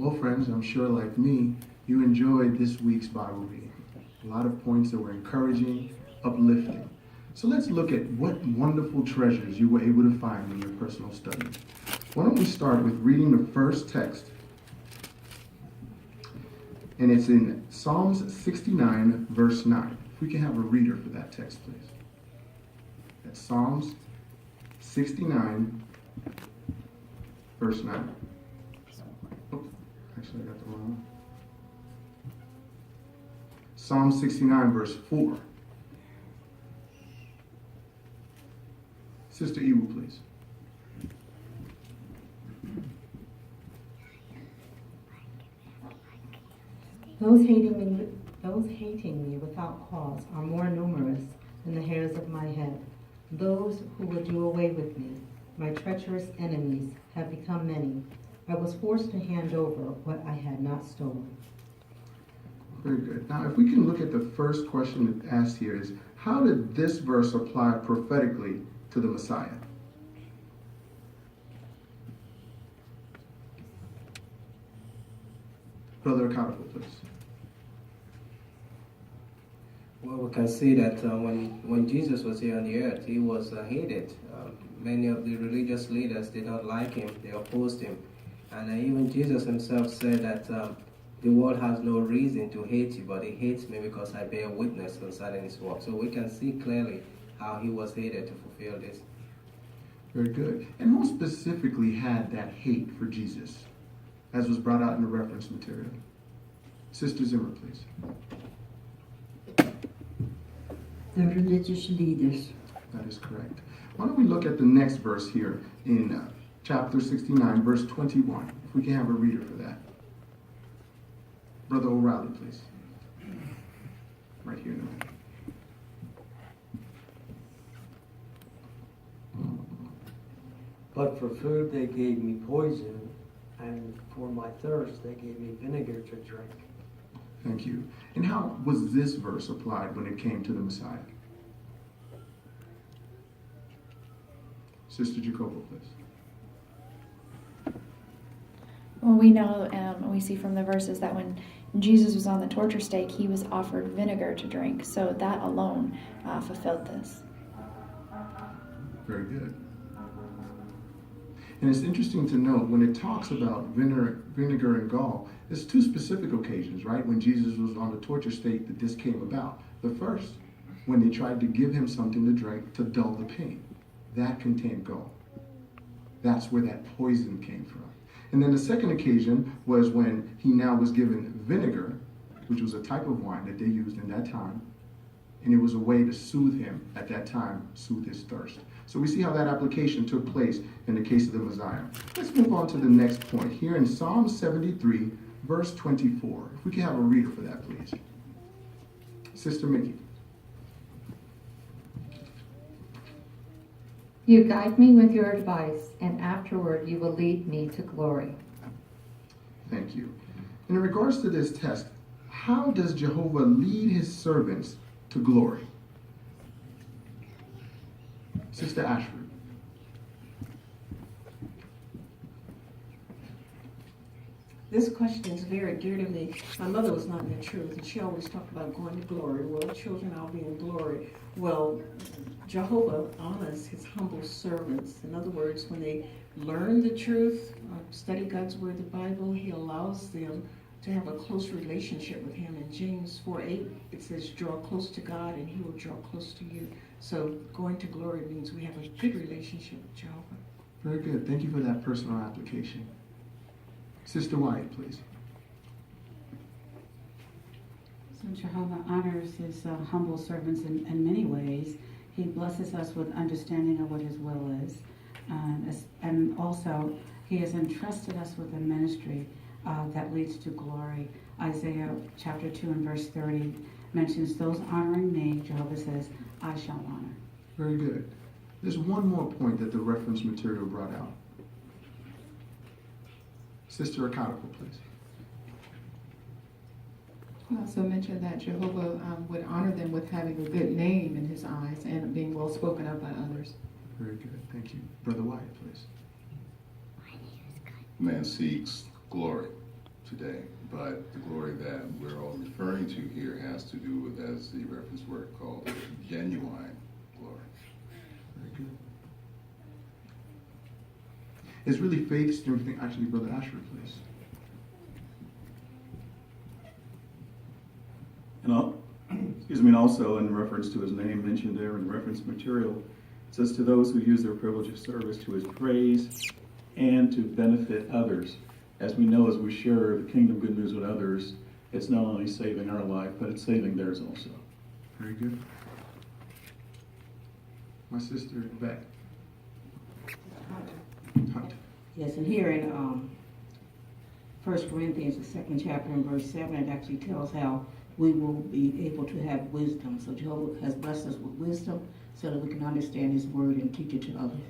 Well, friends, I'm sure like me, you enjoyed this week's Bible reading. A lot of points that were encouraging, uplifting. So let's look at what wonderful treasures you were able to find in your personal study. Why don't we start with reading the first text? And it's in Psalms 69, verse 9. If we can have a reader for that text, please. That's Psalms 69, verse 9. Oh, actually, I got the wrong one. Psalm 69, verse 4. Sister Ewa, please. Those hating me without cause are more numerous than the hairs of my head. Those who would do away with me, my treacherous enemies, have become many. I was forced to hand over what I had not stolen. Very good. Now, if we can look at the first question asked here is, how did this verse apply prophetically to the Messiah? Brother Accountable, please. Well, we can see that when Jesus was here on the earth, he was hated. Many of the religious leaders did not like him. They opposed him. And even Jesus himself said that the world has no reason to hate you, but he hates me because I bear witness concerning his work. So we can see clearly how he was hated to fulfill this. Very good. And who specifically had that hate for Jesus, as was brought out in the reference material? Sister Zimmer, please. The religious leaders. That is correct. Why don't we look at the next verse here in chapter 69, verse 21. If we can have a reader for that. Brother O'Reilly, please. Right here in the middle. But for food they gave me poison, and for my thirst they gave me vinegar to drink. Thank you. And how was this verse applied when it came to the Messiah? Sister Jacobo, please. Well, we know, we see from the verses that when Jesus was on the torture stake, he was offered vinegar to drink. So that alone fulfilled this. Very good. And it's interesting to note when it talks about vinegar and gall, there's two specific occasions, right? When Jesus was on the torture stake that this came about. The first, when they tried to give him something to drink to dull the pain. That contained gall. That's where that poison came from. And then the second occasion was when he now was given vinegar, which was a type of wine that they used in that time. And it was a way to soothe him at that time, soothe his thirst. So we see how that application took place in the case of the Messiah. Let's move on to the next point. Here in Psalm 73, verse 24. If we can have a reader for that, please. Sister Mickey. You guide me with your advice, and afterward you will lead me to glory. Thank you. In regards to this test, how does Jehovah lead his servants to glory? Sister Ashford. This question is very dear to me. My mother was not in the truth, and she always talked about going to glory. Well, children, I'll be in glory. Well, Jehovah honors his humble servants. In other words, when they learn the truth, study God's word, the Bible, he allows them to have a close relationship with him. In James 4:8, it says, draw close to God and he will draw close to you. So going to glory means we have a good relationship with Jehovah. Very good. Thank you for that personal application. Sister Wyatt, please. So Jehovah honors his humble servants in many ways. He blesses us with understanding of what his will is. And also, he has entrusted us with a ministry that leads to glory. Isaiah chapter 2 and verse 30 mentions, those honoring me, Jehovah says, I shall honor. Very good. There's one more point that the reference material brought out. Sister Accountable, please. You also mentioned that Jehovah would honor them with having a good name in his eyes and being well spoken of by others. Very good. Thank you. Brother Wyatt, please. Man seeks glory. today, but the glory that we're all referring to here has to do with, as the reference word called, genuine glory. Very good. It's really faith, everything. Actually, Brother Asher, please. And also in reference to his name mentioned there in reference material, it says to those who use their privilege of service to his praise and to benefit others. As we know, as we share the kingdom good news with others, it's not only saving our life, but it's saving theirs also. Very good. My sister, Beck. Hunt. Yes, and here in 1 Corinthians, the 2nd chapter and verse 7, it actually tells how we will be able to have wisdom. So Jehovah has blessed us with wisdom so that we can understand his word and teach it to others.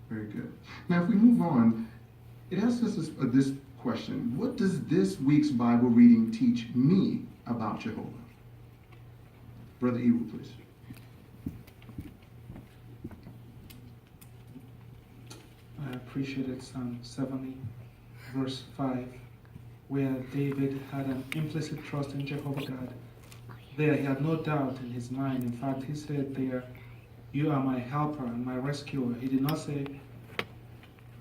Very good. Now, if we move on, it asks us this question. What does this week's Bible reading teach me about Jehovah? Brother Ewa, please. I appreciated Psalm 70, verse 5, where David had an implicit trust in Jehovah God. There, he had no doubt in his mind. In fact, he said there, "You are my helper and my rescuer." He did not say,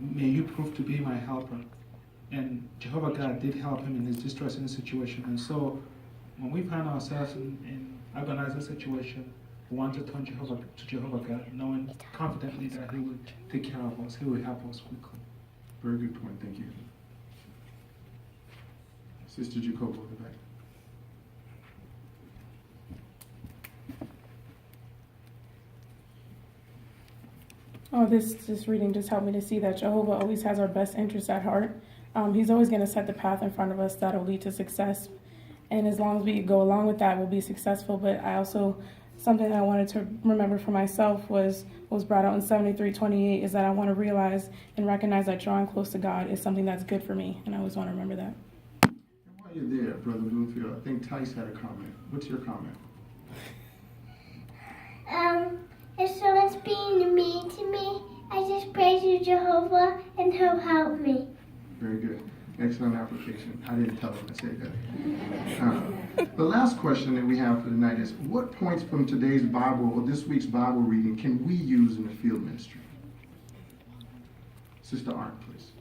"May you prove to be my helper." And Jehovah God did help him in his distressing situation. And so, when we find ourselves in agonizing situation, we want to turn to Jehovah God, knowing confidently that he will take care of us. He will help us quickly. Very good point. Thank you. Sister Jacobo in the back. Oh, this reading just helped me to see that Jehovah always has our best interests at heart. He's always going to set the path in front of us that'll lead to success. And as long as we go along with that, we'll be successful. But I also, something that I wanted to remember for myself was brought out in 73:28 is that I want to realize and recognize that drawing close to God is something that's good for me. And I always want to remember that. And while you're there, Brother Bloomfield, I think Tice had a comment. What's your comment? If someone's being mean to me, I just praise you, Jehovah, and he'll help me. Very good. Excellent application. I didn't tell him to say that. The last question that we have for tonight is, what points from today's Bible or this week's Bible reading can we use in the field ministry? Sister Art, please.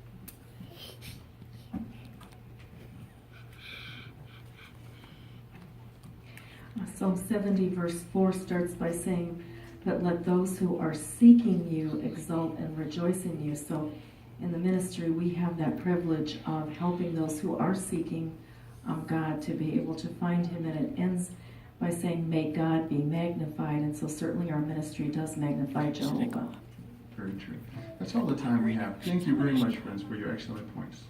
Psalm 70 verse 4 starts by saying, "But let those who are seeking you exult and rejoice in you." So in the ministry, we have that privilege of helping those who are seeking God to be able to find him. And it ends by saying, "May God be magnified." And so certainly our ministry does magnify Jehovah. Very true. That's all the time we have. Thank you very much, friends, for your excellent points.